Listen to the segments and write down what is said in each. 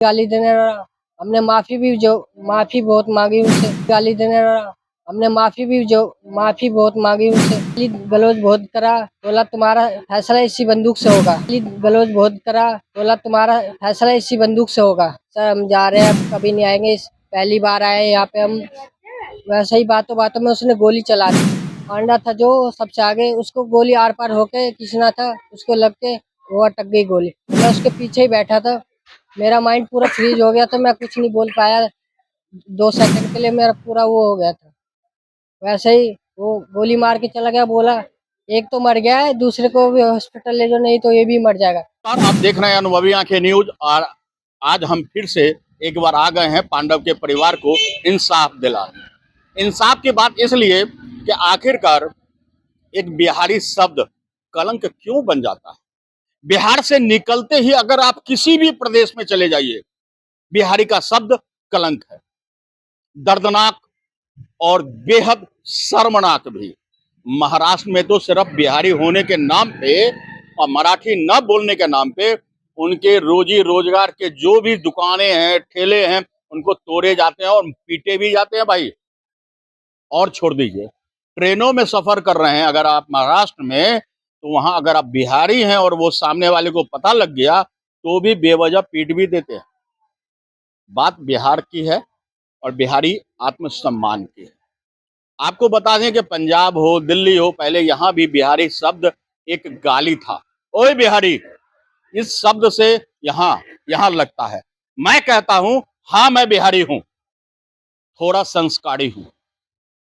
गाली देने लगा। हमने माफी बहुत मांगी उनसे। गाली देने लगा। हमने माफी बहुत मांगी उनसे। गाली गलौज बहुत करा, बोला तुम्हारा फैसला इसी बंदूक से होगा। गाली गलौज बहुत करा, बोला तुम्हारा फैसला इसी बंदूक से होगा। सर हम जा रहे हैं, अब कभी नहीं आएंगे, पहली बार आए यहाँ पे हम। वैसे ही बातों बातों में उसने गोली चला दी। पांडा था जो सबसे आगे, उसको गोली आर पार होके किसना था, उसको लग के वो अटक गई गोली। मैं उसके पीछे ही बैठा था, मेरा माइंड पूरा फ्रीज हो गया था, मैं कुछ नहीं बोल पाया। 2 सेकंड के लिए मेरा पूरा वो हो गया था। वैसे ही वो गोली मार के चला गया, बोला एक तो मर गया है, दूसरे को भी हॉस्पिटल ले जाओ, नहीं तो ये भी मर जाएगा। और आप देख रहे हैं अनुभवी आंखें न्यूज। और आज हम फिर से एक बार आ गए हैं पांडव के परिवार को इंसाफ दिलाने। इंसाफ की बात इसलिए कि आखिरकार एक बिहारी शब्द कलंक क्यों बन जाता है। बिहार से निकलते ही अगर आप किसी भी प्रदेश में चले जाइए, बिहारी का शब्द कलंक है। दर्दनाक और बेहद शर्मनाक भी। महाराष्ट्र में तो सिर्फ बिहारी होने के नाम पे और मराठी न बोलने के नाम पे उनके रोजी रोजगार के जो भी दुकानें हैं, ठेले हैं, उनको तोड़े जाते हैं और पीटे भी जाते हैं भाई। और छोड़ दीजिए, ट्रेनों में सफर कर रहे हैं अगर आप महाराष्ट्र में, तो वहां अगर आप बिहारी हैं और वो सामने वाले को पता लग गया तो भी बेवजह पीट भी देते हैं। बात बिहार की है और बिहारी आत्मसम्मान की है। आपको बता दें कि पंजाब हो, दिल्ली हो, पहले यहां भी बिहारी शब्द एक गाली था। ओए बिहारी, इस शब्द से यहां यहां लगता है। मैं कहता हूं हाँ मैं बिहारी हूं, थोड़ा संस्कारी हूं,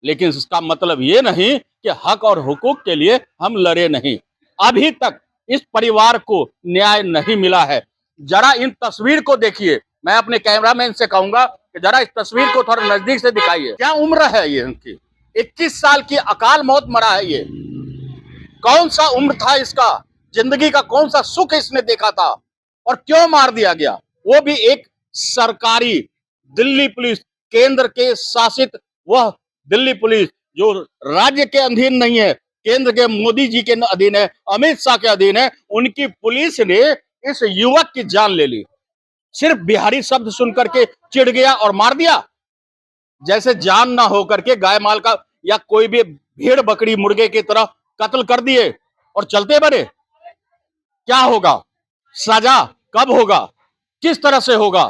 लेकिन इसका मतलब ये नहीं कि हक और हुकूक के लिए हम लड़े नहीं। अभी तक इस परिवार को न्याय नहीं मिला है। जरा इन तस्वीर को देखिए। मैं अपने कैमरामैन से कहूंगा कि जरा इस तस्वीर को थोड़ा नजदीक से दिखाइए। क्या उम्र है ये इनकी? 21 साल की अकाल मौत मरा है ये। कौन सा उम्र था इसका? जिंदगी का कौन सा सुख इसने देखा था और क्यों मार दिया गया? वो भी एक सरकारी दिल्ली पुलिस, केंद्र के शासित वह दिल्ली पुलिस जो राज्य के अधीन नहीं है, केंद्र के मोदी जी के अधीन है, अमित शाह के अधीन है। उनकी पुलिस ने इस युवक की जान ले ली, सिर्फ बिहारी शब्द सुनकर के चिढ़ गया और मार दिया। जैसे जान ना हो करके गाय माल का या कोई भी भेड़ बकरी मुर्गे की तरह कत्ल कर दिए और चलते बने। क्या होगा? सजा कब होगा? किस तरह से होगा?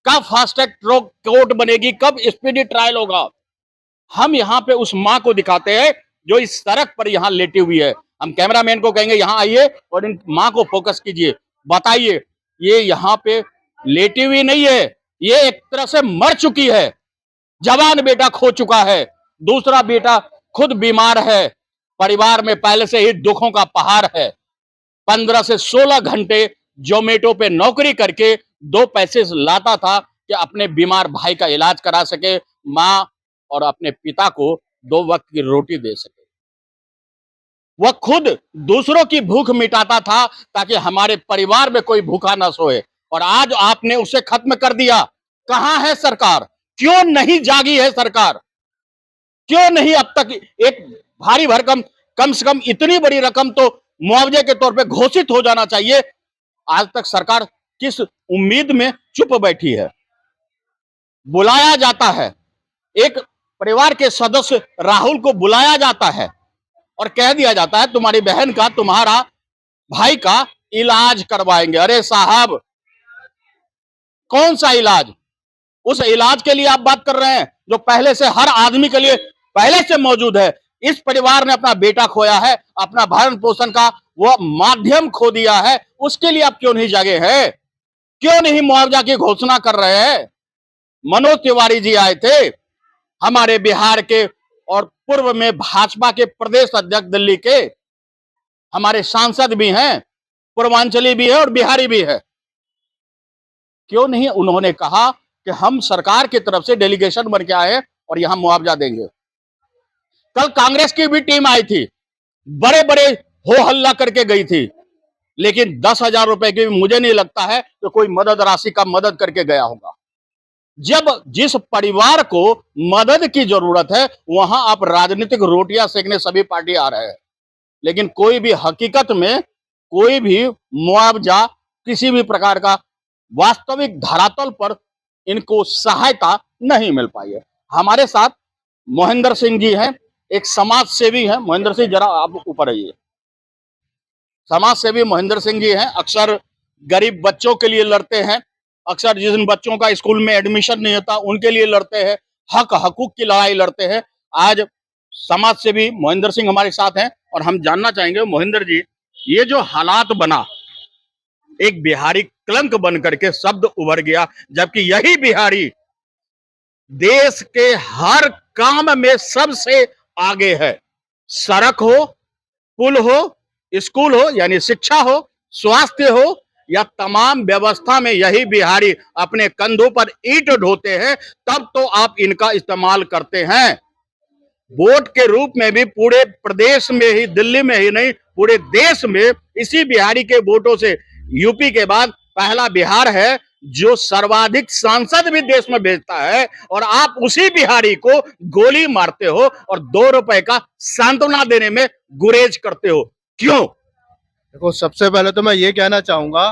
कब फास्ट ट्रैक कोर्ट बनेगी? कब स्पीडी ट्रायल होगा? हम यहाँ पे उस माँ को दिखाते हैं जो इस सड़क पर यहाँ लेटी हुई है। हम कैमरामैन को कहेंगे यहाँ आइए और इन माँ को फोकस कीजिए, बताइए। ये यहाँ पे लेटी हुई नहीं है, ये एक तरह से मर चुकी है। जवान बेटा खो चुका है, दूसरा बेटा खुद बीमार है, परिवार में पहले से ही दुखों का पहाड़ है। 15 से 16 घंटे जोमेटो पे नौकरी करके 2 पैसे लाता था कि अपने बीमार भाई का इलाज करा सके, माँ और अपने पिता को 2 वक्त की रोटी दे सके। वह खुद दूसरों की भूख मिटाता था ताकि हमारे परिवार में कोई भूखा न सोए, और आज आपने उसे खत्म कर दिया। कहां है सरकार? क्यों नहीं जागी है सरकार? क्यों नहीं अब तक एक भारी भरकम, कम से कम इतनी बड़ी रकम तो मुआवजे के तौर पे घोषित हो जाना चाहिए। आज तक सरकार किस उम्मीद में चुप बैठी है? बुलाया जाता है, एक परिवार के सदस्य राहुल को बुलाया जाता है और कह दिया जाता है तुम्हारी बहन का, तुम्हारा भाई का इलाज करवाएंगे। अरे साहब, कौन सा इलाज? उस इलाज के लिए आप बात कर रहे हैं जो पहले से हर आदमी के लिए पहले से मौजूद है। इस परिवार ने अपना बेटा खोया है, अपना भरण पोषण का वो माध्यम खो दिया है, उसके लिए आप क्यों नहीं जागे हैं? क्यों नहीं मुआवजा की घोषणा कर रहे हैं? मनोज तिवारी जी आए थे, हमारे बिहार के और पूर्व में भाजपा के प्रदेश अध्यक्ष दिल्ली के, हमारे सांसद भी हैं, पूर्वांचली भी है और बिहारी भी है। क्यों नहीं उन्होंने कहा कि हम सरकार की तरफ से डेलीगेशन बन के आए और यहां मुआवजा देंगे? कल कांग्रेस की भी टीम आई थी, बड़े बड़े हो हल्ला करके गई थी, लेकिन 10,000 रुपए की मुझे नहीं लगता है तो कोई मदद राशि का मदद करके गया होगा। जब जिस परिवार को मदद की जरूरत है वहां आप राजनीतिक रोटियां सेकने सभी पार्टी आ रहे हैं, लेकिन कोई भी हकीकत में कोई भी मुआवजा किसी भी प्रकार का वास्तविक धरातल पर इनको सहायता नहीं मिल पाई है। हमारे साथ मोहिंदर सिंह जी हैं, एक समाज सेवी हैं। मोहिंदर सिंह जरा आप ऊपर आइए। समाज सेवी मोहिंदर सिंह जी हैं, अक्सर गरीब बच्चों के लिए लड़ते हैं, अक्सर जिन बच्चों का स्कूल में एडमिशन नहीं होता उनके लिए लड़ते हैं, हक हकूक की लड़ाई लड़ते हैं। आज समाज सेवी मोहिंदर सिंह हमारे साथ हैं और हम जानना चाहेंगे मोहिंदर जी, ये जो हालात बना, एक बिहारी कलंक बन करके शब्द उभर गया, जबकि यही बिहारी देश के हर काम में सबसे आगे है। सड़क हो, पुल हो, स्कूल हो यानी शिक्षा हो, स्वास्थ्य हो या तमाम व्यवस्था में यही बिहारी अपने कंधों पर ईंट ढोते हैं, तब तो आप इनका इस्तेमाल करते हैं। वोट के रूप में भी पूरे प्रदेश में ही, दिल्ली में ही नहीं पूरे देश में इसी बिहारी के वोटों से यूपी के बाद पहला बिहार है जो सर्वाधिक सांसद भी देश में भेजता है, और आप उसी बिहारी को गोली मारते हो और 2 रुपए का सांत्वना देने में गुरेज करते हो। क्यों? देखो, सबसे पहले तो मैं ये कहना चाहूंगा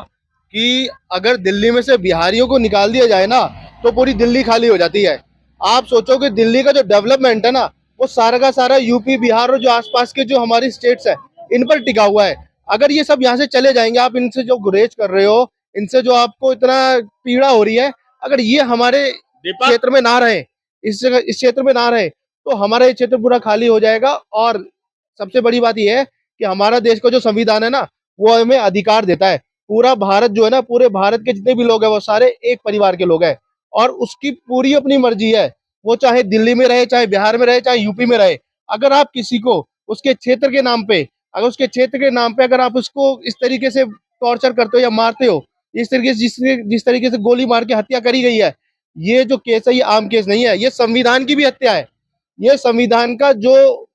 कि अगर दिल्ली में से बिहारियों को निकाल दिया जाए ना तो पूरी दिल्ली खाली हो जाती है। आप सोचो कि दिल्ली का जो डेवलपमेंट है ना वो सारा का सारा यूपी बिहार और जो आसपास के जो हमारी स्टेट्स है इन पर टिका हुआ है। अगर ये सब यहाँ से चले जाएंगे, आप इनसे जो गुरेज कर रहे हो, इनसे जो आपको इतना पीड़ा हो रही है, अगर ये हमारे दीपक, क्षेत्र में ना रहे, इस क्षेत्र में ना रहे तो हमारा ये क्षेत्र पूरा खाली हो जाएगा। और सबसे बड़ी बात यह है कि हमारा देश का जो संविधान है ना वो हमें अधिकार देता है। पूरा भारत जो है ना, पूरे भारत के जितने भी लोग हैं वो सारे एक परिवार के लोग हैं और उसकी पूरी अपनी मर्जी है, वो चाहे दिल्ली में रहे, चाहे बिहार में रहे, चाहे यूपी में रहे। अगर आप किसी को उसके क्षेत्र के नाम पे, अगर उसके क्षेत्र के नाम पे अगर आप उसको इस तरीके से टॉर्चर करते हो या मारते हो, इस तरीके से जिस तरीके से गोली मार के हत्या करी गई है, ये जो केस है ये आम केस नहीं है, ये संविधान की भी हत्या है। ये संविधान का जो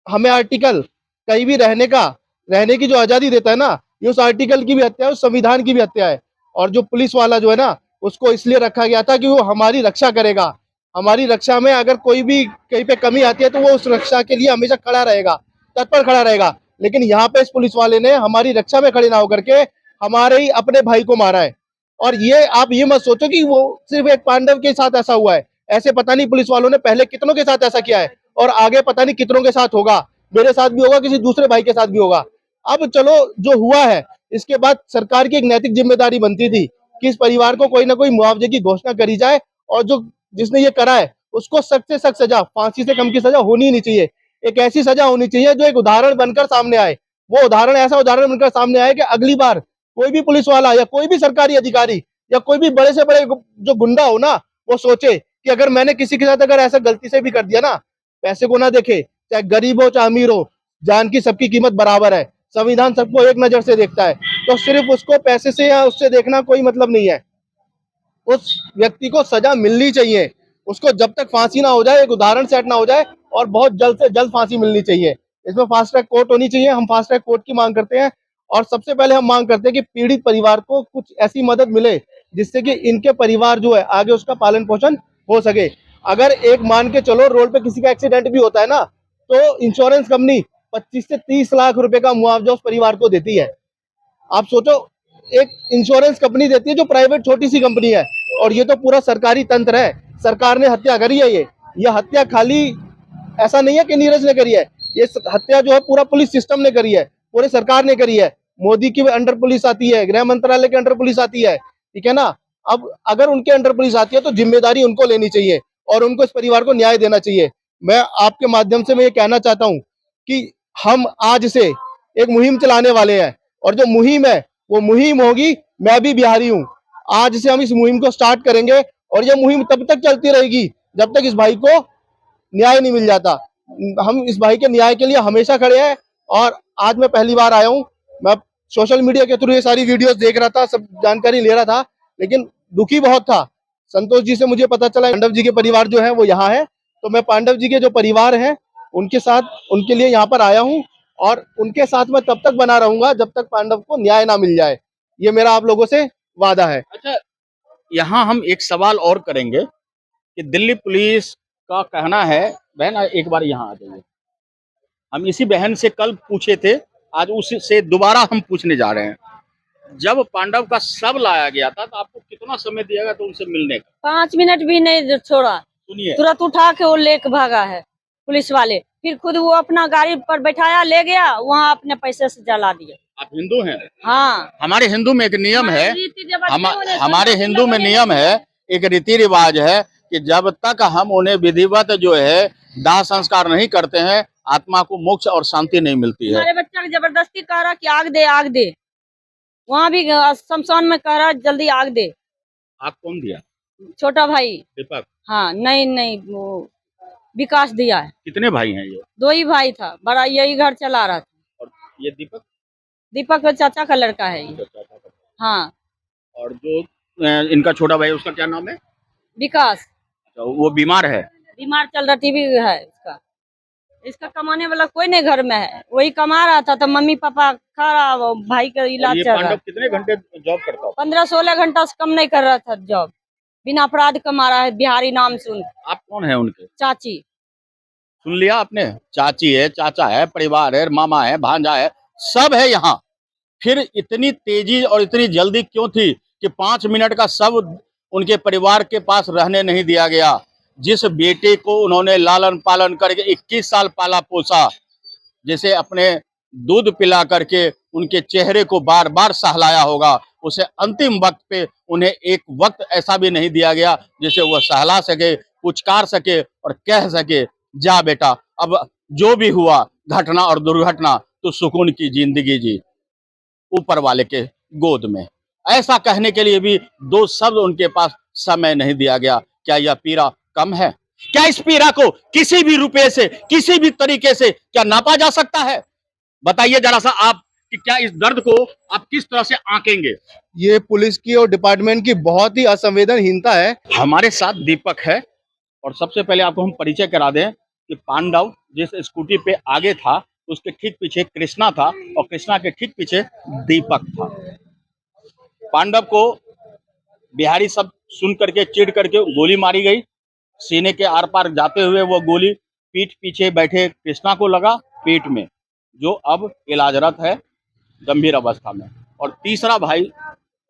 हमें आर्टिकल कहीं भी रहने की जो आजादी देता है ना, ये उस आर्टिकल की भी हत्या है, उस संविधान की भी हत्या है। और जो पुलिस वाला जो है ना उसको इसलिए रखा गया था कि वो हमारी रक्षा करेगा। हमारी रक्षा में अगर कोई भी कहीं पे कमी आती है तो वो उस रक्षा के लिए हमेशा खड़ा रहेगा, तत्पर खड़ा रहेगा। लेकिन यहाँ पे इस पुलिस वाले ने हमारी रक्षा में खड़े ना होकर के हमारे ही अपने भाई को मारा है। और ये आप ये मत सोचो कि वो सिर्फ एक पांडव के साथ ऐसा हुआ है, ऐसे पता नहीं पुलिस वालों ने पहले कितनों के साथ ऐसा किया है और आगे पता नहीं कितनों के साथ होगा। मेरे साथ भी होगा, किसी दूसरे भाई के साथ भी होगा। अब चलो जो हुआ है, इसके बाद सरकार की एक नैतिक जिम्मेदारी बनती थी कि इस परिवार को कोई ना कोई मुआवजे की घोषणा करी जाए और जो जिसने ये करा है उसको सख्त से सख्त सजा, फांसी से कम की सजा होनी ही नहीं चाहिए। एक ऐसी सजा होनी चाहिए जो एक उदाहरण बनकर सामने आए। वो उदाहरण ऐसा उदाहरण बनकर सामने आए कि अगली बार कोई भी पुलिस वाला या कोई भी सरकारी अधिकारी या कोई भी बड़े से बड़े जो गुंडा हो ना, वो सोचे कि अगर मैंने किसी के साथ अगर ऐसा गलती से भी कर दिया ना, पैसे को ना देखे, चाहे गरीब हो चाहे अमीर हो, जान की सबकी कीमत बराबर है। संविधान सबको एक नजर से देखता है, तो सिर्फ उसको पैसे से या उससे देखना कोई मतलब नहीं है। उस व्यक्ति को सजा मिलनी चाहिए, उसको जब तक फांसी ना हो जाए, एक उदाहरण सेट ना हो जाए, और बहुत जल्द से जल्द फांसी मिलनी चाहिए। इसमें फास्ट ट्रैक कोर्ट होनी चाहिए। हम फास्ट ट्रैक कोर्ट की मांग करते हैं और सबसे पहले हम मांग करते हैं कि पीड़ित परिवार को कुछ ऐसी मदद मिले जिससे कि इनके परिवार जो है आगे उसका पालन पोषण हो सके। अगर एक मान के चलो रोड पे किसी का एक्सीडेंट भी होता है ना, तो इंश्योरेंस कंपनी 25 से 30 लाख रुपए का मुआवजा उस परिवार को देती है। आप सोचो, एक इंश्योरेंस कंपनी देती है जो प्राइवेट छोटी सी कंपनी है, और ये तो पूरा सरकारी तंत्र है। सरकार ने हत्या करी है। ये हत्या खाली ऐसा नहीं है कि नीरज ने करी है, ये हत्या जो है पूरा पुलिस सिस्टम ने करी है, पूरे सरकार ने करी है। मोदी की अंडर पुलिस आती है, गृह मंत्रालय के अंडर पुलिस आती है, ठीक है ना। अब अगर उनके अंडर पुलिस आती है तो जिम्मेदारी उनको लेनी चाहिए और उनको इस परिवार को न्याय देना चाहिए। मैं आपके माध्यम से मैं ये कहना चाहता हूँ कि हम आज से एक मुहिम चलाने वाले हैं, और जो मुहिम है वो मुहिम होगी मैं भी बिहारी हूँ। आज से हम इस मुहिम को स्टार्ट करेंगे और ये मुहिम तब तक चलती रहेगी जब तक इस भाई को न्याय नहीं मिल जाता। हम इस भाई के न्याय के लिए हमेशा खड़े हैं। और आज मैं पहली बार आया हूँ, मैं सोशल मीडिया के थ्रू ये सारी वीडियोस देख रहा था, सब जानकारी ले रहा था, लेकिन दुखी बहुत था। संतोष जी से मुझे पता चला पांडव जी के परिवार जो है वो यहाँ है, तो मैं पांडव जी के जो परिवार हैं उनके साथ, उनके लिए यहाँ पर आया हूँ और उनके साथ मैं तब तक बना रहूंगा जब तक पांडव को न्याय ना मिल जाए। ये मेरा आप लोगों से वादा है। अच्छा, यहाँ हम एक सवाल और करेंगे कि दिल्ली पुलिस का कहना है, बहन एक बार यहाँ आ जाइए, हम इसी बहन से कल पूछे थे, आज उससे दोबारा हम पूछने जा रहे हैं। जब पांडव का शव लाया गया था तो आपको कितना समय दिया गया तो उनसे मिलने का? 5 मिनट भी नहीं छोड़ा, सुनिए, तुरंत उठा के वो लेके भागा है पुलिस वाले। फिर खुद वो अपना गाड़ी पर बैठाया, ले गया, वहाँ अपने पैसे से जला दिया। आप हिंदू हैं? हाँ, हमारे हिंदू में एक नियम है, रीति रिवाज उन्हें हमारे समझ हिंदू में लगने नियम नहीं। है, एक रीति रिवाज है कि जब तक हम उन्हें विधिवत जो है दाह संस्कार नहीं करते हैं, आत्मा को मोक्ष और शांति नहीं मिलती है। हमारे बच्चा जबरदस्ती कह रहा कि आग दे, आग दे। वहाँ भी शमशान में कह रहा जल्दी आग दे। आग कौन दिया? छोटा भाई। दीपक। हाँ, नहीं वो विकास दिया है। कितने भाई हैं ये? 2 ही भाई था, बड़ा यही घर चला रहा था। और ये दीपक? दीपक का चाचा का लड़का है ये। हाँ, और जो इनका छोटा भाई उसका क्या नाम है? विकास। तो वो बीमार है? बीमार चल रहा, टीबी है इसका। इसका कमाने वाला कोई नहीं घर में है, वही कमा रहा था तो मम्मी पापा खा रहा, वो भाई का और इलाज ये चल रहा। पांडव कितने घंटे जॉब करता हो? 15-16 घंटा से कम नहीं कर रहा था जॉब। बिना अपराध कमा रहा है, बिहारी नाम सुन। आप कौन है उनके? चाची। सुन लिया आपने? चाची है, चाचा है, परिवार है, मामा है, भांजा है, सब है यहाँ। फिर इतनी तेजी और इतनी जल्दी क्यों थी कि 5 मिनट का शव उनके परिवार के पास रहने नहीं दिया गया? जिस बेटे को उन्होंने लालन पालन करके 21 साल पाला पोसा, जैसे अपने दूध पिला करके उनके चेहरे को बार बार सहलाया होगा, उसे अंतिम वक्त पे उन्हें एक वक्त ऐसा भी नहीं दिया गया जिसे वो सहला सके, पुचकार सके और कह सके जा बेटा, अब जो भी हुआ घटना और दुर्घटना तो सुकून की जिंदगी जी ऊपर वाले के गोद में। ऐसा कहने के लिए भी 2 शब्द उनके पास समय नहीं दिया गया। क्या यह पीड़ा कम है? क्या इस पीड़ा को किसी भी रुपए से, किसी भी तरीके से क्या नापा जा सकता है? बताइए जरा सा आप कि क्या इस दर्द को आप किस तरह से आंकेंगे? ये पुलिस की और डिपार्टमेंट की बहुत ही असंवेदनहीनता है। हमारे साथ दीपक है और सबसे पहले आपको हम परिचय करा दें कि पांडव जिस स्कूटी पे आगे था उसके ठीक पीछे कृष्णा था और कृष्णा के ठीक पीछे दीपक था। पांडव को बिहारी सब सुन करके चिढ़ करके गोली मारी गई। सीने के आर पार जाते हुए वो गोली पीठ पीछे बैठे कृष्णा को लगा पेट में, जो अब इलाजरत है गंभीर अवस्था में। और तीसरा भाई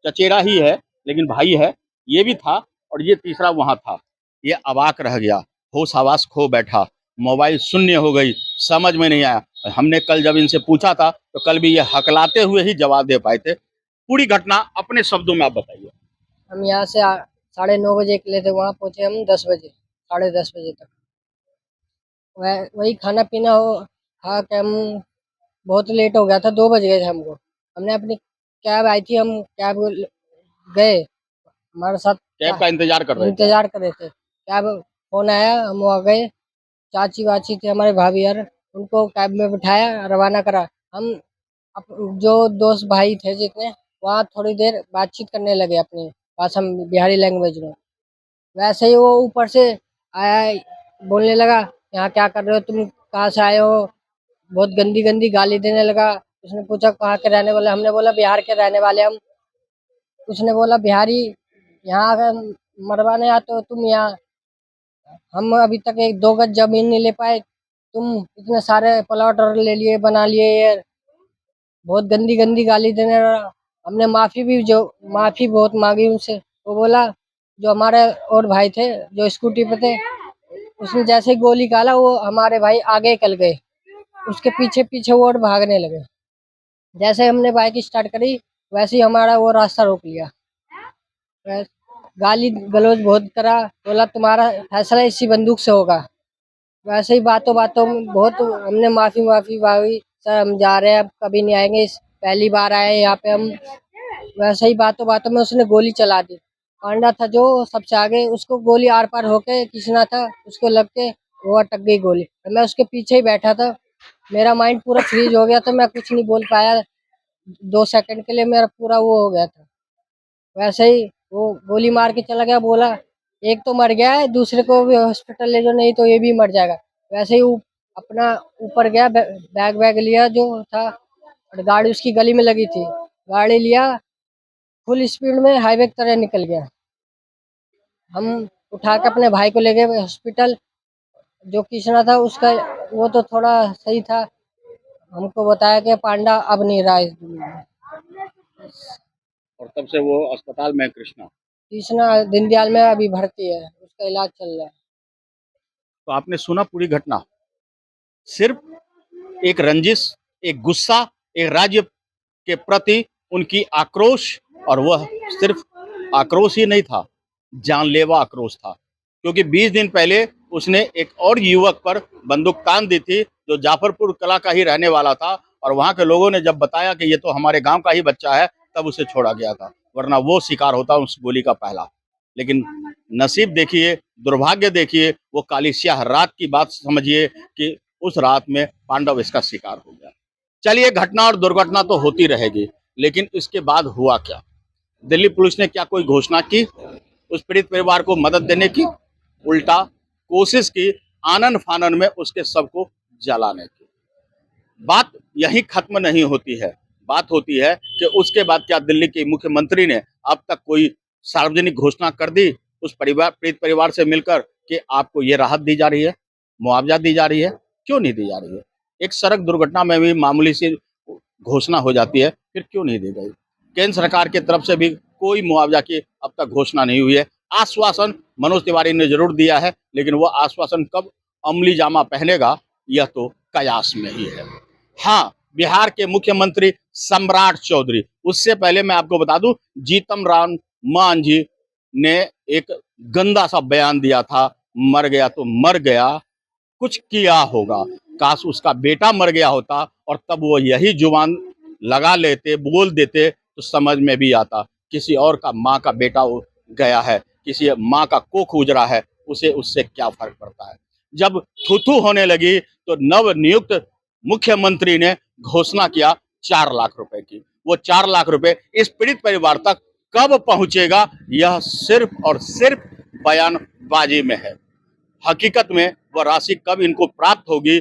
चचेरा ही है लेकिन भाई है, ये भी था और ये तीसरा वहां था। ये अवाक रह गया, होश हवास खो बैठा, मोबाइल शून्य हो गई, समझ में नहीं आया। हमने कल जब इनसे पूछा था तो कल भी ये हकलाते हुए ही जवाब दे पाए थे। पूरी घटना अपने शब्दों में आप बताइए। हम यहाँ से 9:30 निकले थे, वहाँ पहुँचे हम 10 बजे, 10:30 बजे तक। वही खाना पीना खा के हम बहुत लेट हो गया था, 2 बज गए थे हमको। हमने अपनी कैब आई थी, हम कैब गए, हमारे साथ कैब का इंतजार कर रहे थे? इंतजार कर रहे थे। कैब फोन आया, हम वहाँ गए, चाची वाची थे हमारे भाभी यार, उनको कैब में बिठाया, रवाना करा। हम जो दोस्त भाई थे जितने, वहाँ थोड़ी देर बातचीत करने लगे अपने भाषा में, बिहारी लैंग्वेज में। वैसे ही वो ऊपर से आया, बोलने लगा यहाँ क्या कर रहे हो तुम, कहाँ से आए हो, बहुत गंदी गंदी गाली देने लगा। उसने पूछा कहाँ के रहने वाले, हमने बोला बिहार के रहने वाले हम। उसने बोला बिहारी यहाँ अगर मरवाने आते हो तुम, यहाँ हम अभी तक 1-2 गज जमीन नहीं ले पाए, तुम इतने सारे प्लॉट और ले लिए, बना लिए। ये बहुत गंदी गंदी गाली देने लगा। हमने माफी बहुत मांगी उनसे। वो बोला, जो हमारे और भाई थे जो स्कूटी पे थे, उसने जैसे ही गोली काला वो हमारे भाई आगे निकल गए, उसके पीछे पीछे वो और भागने लगे। जैसे हमने बाइक स्टार्ट करी वैसे ही हमारा वो रास्ता रोक लिया। गाली गलौज बहुत करा, बोला तुम्हारा फैसला इसी बंदूक से होगा। वैसे ही बातों बातों में बहुत हमने माफी मांगी, सर हम जा रहे हैं, अब कभी नहीं आएंगे, पहली बार आए यहाँ पे हम। वैसे ही बातों बातों में उसने गोली चला दी। पांडा था जो सबसे आगे, उसको गोली आर पार होके किसना था उसको लग के वो अटक गई गोली। मैं उसके पीछे ही बैठा था, मेरा माइंड पूरा फ्रीज हो गया था, मैं कुछ नहीं बोल पाया। 2 सेकंड के लिए मेरा पूरा वो हो गया था। वैसे ही वो गोली मार के चला गया, बोला एक तो मर गया है, दूसरे को भी हॉस्पिटल ले जाओ, नहीं तो ये भी मर जाएगा। वैसे ही वो अपना ऊपर गया, बैग वैग लिया जो था, और गाड़ी उसकी गली में लगी थी, गाड़ी लिया, फुल स्पीड में हाईवे की तरह निकल गया। हम उठा के अपने भाई को ले गए हॉस्पिटल। जो किसना था उसका वो तो थोड़ा सही था, हमको बताया कि पांडा अब नहीं रहा इस दुनिया में। और तब से वो अस्पताल में है कृष्णा। कृष्णा दीनदयाल में अभी भर्ती है, उसका इलाज चल रहा है। तो आपने सुना पूरी घटना। सिर्फ एक रंजिश, एक गुस्सा, एक राज्य के प्रति उनकी आक्रोश, और वह सिर्फ आक्रोश ही नहीं था, जानलेवा आक्रोश था। क्योंकि 20 दिन पहले उसने एक और युवक पर बंदूक तान दी थी जो जाफरपुर कला का ही रहने वाला था, और वहां के लोगों ने जब बताया कि ये तो हमारे गांव का ही बच्चा है, तब उसे छोड़ा गया था, वरना वो शिकार होता उस गोली का पहला। लेकिन नसीब देखिए, दुर्भाग्य देखिए, वो काली स्याह रात की बात समझिए कि उस रात में पांडव इसका शिकार हो गया। चलिए, घटना और दुर्घटना तो होती रहेगी, लेकिन इसके बाद हुआ क्या? दिल्ली पुलिस ने क्या कोई घोषणा की उस पीड़ित परिवार को मदद देने की? उल्टा कोशिश की आनन फानन में उसके शव को जलाने की। बात यहीं खत्म नहीं होती है। बात होती है कि उसके बाद क्या दिल्ली के मुख्यमंत्री ने अब तक कोई सार्वजनिक घोषणा कर दी उस पीड़ित परिवार से मिलकर कि आपको ये राहत दी जा रही है, मुआवजा दी जा रही है? क्यों नहीं दी जा रही है? एक सड़क दुर्घटना में भी मामूली सी घोषणा हो जाती है, फिर क्यों नहीं दी गई? केंद्र सरकार की तरफ से भी कोई मुआवजा की अब तक घोषणा नहीं हुई है। आश्वासन मनोज तिवारी ने जरूर दिया है, लेकिन वो आश्वासन कब अमली जामा पहनेगा, यह तो कयास में ही है। हाँ, बिहार के मुख्यमंत्री सम्राट चौधरी, उससे पहले मैं आपको बता दूं, जीतन राम मांझी ने एक गंदा सा बयान दिया था, मर गया तो मर गया, कुछ किया होगा। काश उसका बेटा मर गया होता और तब वो यही जुबान लगा लेते, बोल देते, तो समझ में भी आता। किसी और का माँ का बेटा गया है, किसी माँ का कोख उजरा है, उसे उससे क्या फर्क पड़ता है? जब थू होने लगी तो नव नियुक्त मुख्यमंत्री ने घोषणा किया 4 लाख रुपए की। वो 4 लाख रुपए इस पीड़ित परिवार तक कब पहुंचेगा, यह सिर्फ और सिर्फ बयानबाजी में है। हकीकत में वह राशि कब इनको प्राप्त होगी,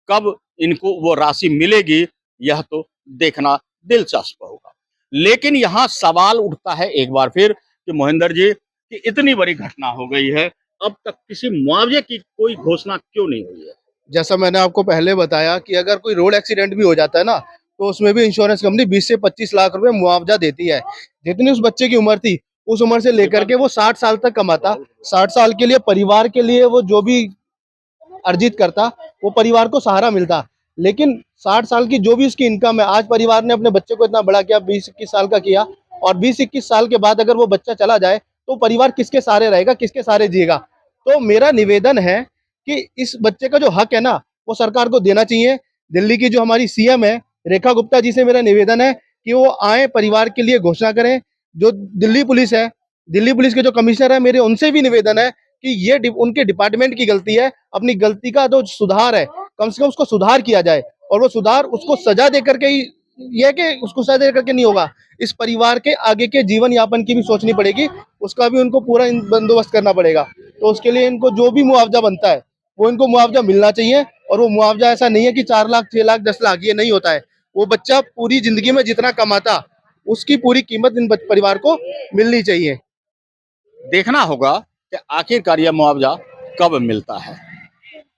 कब इनको वो राशि मिलेगी, यह तो देखना दिलचस्प होगा। लेकिन यहाँ सवाल उठता है एक बार फिर कि मोहिंदर जी, कि इतनी बड़ी घटना हो गई है, अब तक किसी मुआवजे की कोई घोषणा क्यों नहीं हुई है? जैसा मैंने आपको पहले बताया कि अगर कोई रोड एक्सीडेंट भी हो जाता है ना, तो उसमें भी इंश्योरेंस कंपनी 20 से 25 लाख रुपए मुआवजा देती है। जितनी उस बच्चे की उम्र थी, उस उम्र से लेकर के वो 60 साल तक कमाता, 60 साल के लिए परिवार के लिए वो जो भी अर्जित करता, वो परिवार को सहारा मिलता। लेकिन 60 साल की जो भी उसकी इनकम है, आज परिवार ने अपने बच्चे को इतना बड़ा किया, 20-21 साल का किया, और 20-21 साल के बाद अगर वो बच्चा चला जाए तो परिवार किसके सहारे रहेगा, किसके सहारे जिएगा? तो मेरा निवेदन है कि इस बच्चे का जो हक है ना, वो सरकार को देना चाहिए। दिल्ली की जो हमारी सीएम है रेखा गुप्ता जी से मेरा निवेदन है कि वो आए, परिवार के लिए घोषणा करें। जो दिल्ली पुलिस है, दिल्ली पुलिस के जो कमिश्नर है, मेरे उनसे भी निवेदन है कि ये उनके डिपार्टमेंट की गलती है, अपनी गलती का जो सुधार है, कम से कम उसको सुधार किया जाए। और वो सुधार उसको सजा दे करके ही, ये कि उसको सजा दे करके नहीं होगा, इस परिवार के आगे के जीवन यापन की भी सोचनी पड़ेगी, उसका भी उनको पूरा बंदोबस्त करना पड़ेगा। तो उसके लिए इनको जो भी मुआवजा बनता है वो इनको मुआवजा मिलना चाहिए। और वो मुआवजा ऐसा नहीं है कि 4 लाख, 6 लाख, 10 लाख, ये नहीं होता है। वो बच्चा पूरी जिंदगी में जितना कमाता, उसकी पूरी कीमत इन परिवार को मिलनी चाहिए। देखना होगा कि आखिरकार यह मुआवजा कब मिलता है।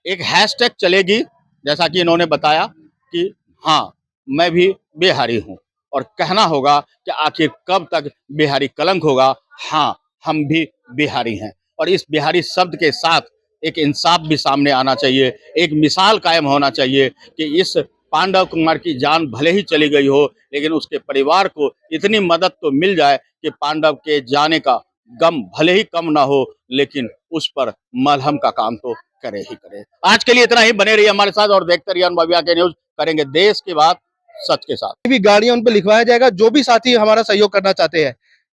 एक हैशटैग चलेगी, जैसा कि इन्होंने बताया कि हाँ, मैं भी बिहारी हूँ, और कहना होगा कि आखिर कब तक बिहारी कलंक होगा। हाँ, हम भी बिहारी हैं, और इस बिहारी शब्द के साथ एक इंसाफ भी सामने आना चाहिए, एक मिसाल कायम होना चाहिए कि इस पांडव कुमार की जान भले ही चली गई हो, लेकिन उसके परिवार को इतनी मदद तो मिल जाए कि पांडव के जाने का गम भले ही कम ना हो, लेकिन उस पर मलहम का काम तो करे ही करे। आज के लिए इतना ही। बने रहिए हमारे साथ और देखते रहिए अनबबिया के न्यूज। करेंगे देश की बात सच के साथ। भी गाड़ियां उन पे लिखवाया जाएगा। जो भी साथी हमारा सहयोग करना चाहते हैं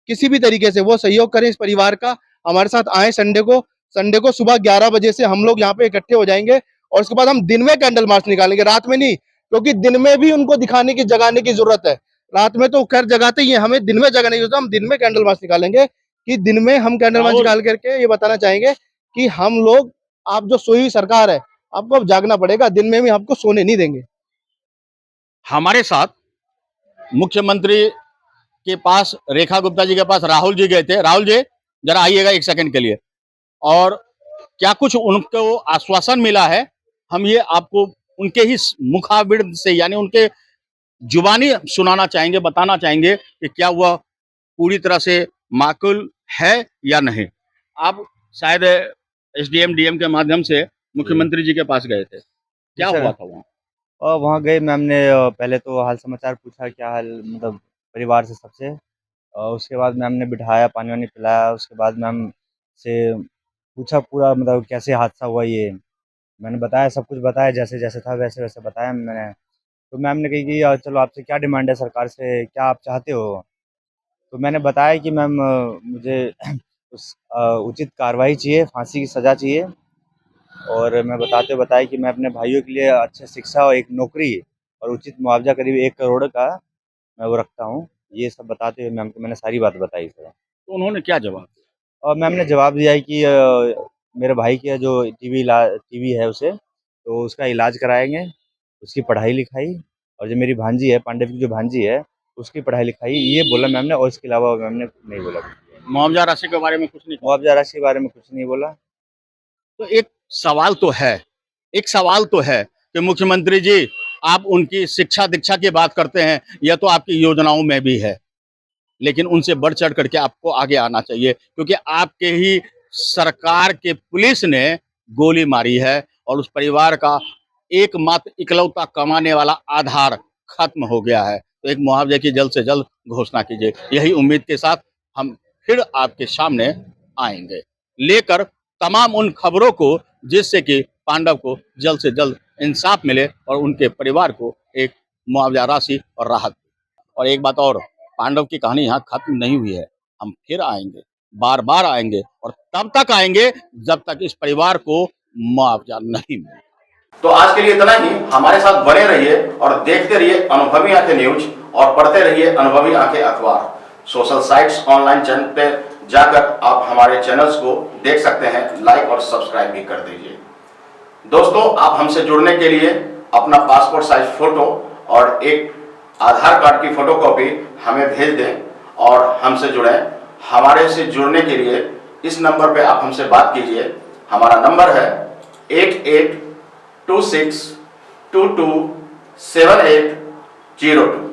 किसी भी तरीके से, वो सहयोग करें इस परिवार का, हमारे साथ आए। संडे को सुबह 11 बजे से हम लोग यहाँ पे इकट्ठे हो जाएंगे, और उसके बाद हम दिन में कैंडल मार्च निकालेंगे, रात में नहीं, क्योंकि दिन में भी उनको दिखाने की, जगाने की जरूरत है। रात में तो खैर जगाते ही है, हमें दिन में जगाने की जरूरत है। हम दिन में कैंडल मार्च निकालेंगे, कि दिन में हम कैंडल मार्च निकाल करके ये बताना चाहेंगे कि हम लोग, आप जो सोई हुई सरकार है, आपको अब जागना पड़ेगा, दिन में भी आपको सोने नहीं देंगे। हमारे साथ मुख्यमंत्री के पास, रेखा गुप्ता जी के पास राहुल जी गए थे। राहुल जी, जरा आइएगा 1 सेकंड के लिए। और क्या कुछ उनको आश्वासन मिला है? हम ये आपको उनके ही मुखाबिर से, यानी उनके जुबानी सुनाना चाहेंगे, बताना चाहेंगे कि क्या वह पूरी तरह से माकूल है या नहीं? आप शायद एसडीएम डीएम के माध्यम से मुख्यमंत्री जी के पास गए थे, क्या सर। हुआ था वहाँ? और वहाँ गए मैम ने पहले तो हाल समाचार पूछा, क्या हाल, मतलब परिवार से सबसे। उसके बाद मैम ने बिठाया, पानी वानी पिलाया। उसके बाद मैम से पूछा पूरा, मतलब कैसे हादसा हुआ ये। मैंने बताया, सब कुछ बताया, जैसे जैसे था वैसे वैसे बताया मैंने। तो मैम ने कही कि चलो आपसे क्या डिमांड है सरकार से, क्या आप चाहते हो? तो मैंने बताया कि मैम मुझे उचित कार्रवाई चाहिए, फांसी की सज़ा चाहिए। और मैं बताया कि मैं अपने भाइयों के लिए अच्छी शिक्षा और एक नौकरी और उचित मुआवजा करीब 1 करोड़ का मैं वो रखता हूँ। ये सब बताते हुए मैम को मैंने सारी बात बताई सर। तो उन्होंने क्या जवाब दिया? और मैम ने जवाब दिया है कि मेरे भाई के जो टीबी है उसे, तो उसका इलाज कराएँगे, उसकी पढ़ाई-लिखाई, और जो मेरी भांजी है, पांडव की जो भांजी है, उसकी पढ़ाई-लिखाई, ये बोला मैम ने, और इसके अलावा मैम ने नहीं बोला कुछ। मुआवजा राशि के बारे में कुछ नहीं कहा? मुआवजा राशि के बारे में कुछ नहीं बोला। तो एक सवाल तो है, एक सवाल तो है कि मुख्यमंत्री जी, आप उनकी शिक्षा दीक्षा की बात करते हैं, यह तो आपकी योजनाओं में भी है, लेकिन उनसे बढ़ चढ़ करके आपको आगे आना चाहिए, क्योंकि आपके ही सरकार के पुलिस ने गोली मारी है और उस परिवार का एकमात्र इकलौता कमाने वाला आधार खत्म हो गया है। तो एक मुआवजे की जल्द से जल्द घोषणा कीजिए। यही उम्मीद के साथ हम फिर आपके सामने आएंगे, लेकर तमाम उन खबरों को, जिससे कि पांडव को जल्द से जल्द इंसाफ मिले और उनके परिवार को एक मुआवजा राशि और राहत। और एक बात और, पांडव की कहानी यहाँ खत्म नहीं हुई है। हम फिर आएंगे, बार बार आएंगे, और तब तक आएंगे जब तक इस परिवार को मुआवजा नहीं मिले। तो आज के लिए इतना ही। हमारे साथ बने रहिए और देखते रहिए अनुभवी आंखें न्यूज, और पढ़ते रहिए अनुभवी आंखें अखबार। सोशल साइट्स, ऑनलाइन चैनल पे जाकर आप हमारे चैनल्स को देख सकते हैं, लाइक और सब्सक्राइब भी कर दीजिए। दोस्तों, आप हमसे जुड़ने के लिए अपना पासपोर्ट साइज फोटो और एक आधार कार्ड की फोटोकॉपी हमें भेज दें और हमसे जुड़ें। हमारे से जुड़ने के लिए इस नंबर पे आप हमसे बात कीजिए। हमारा नंबर है 8826227802।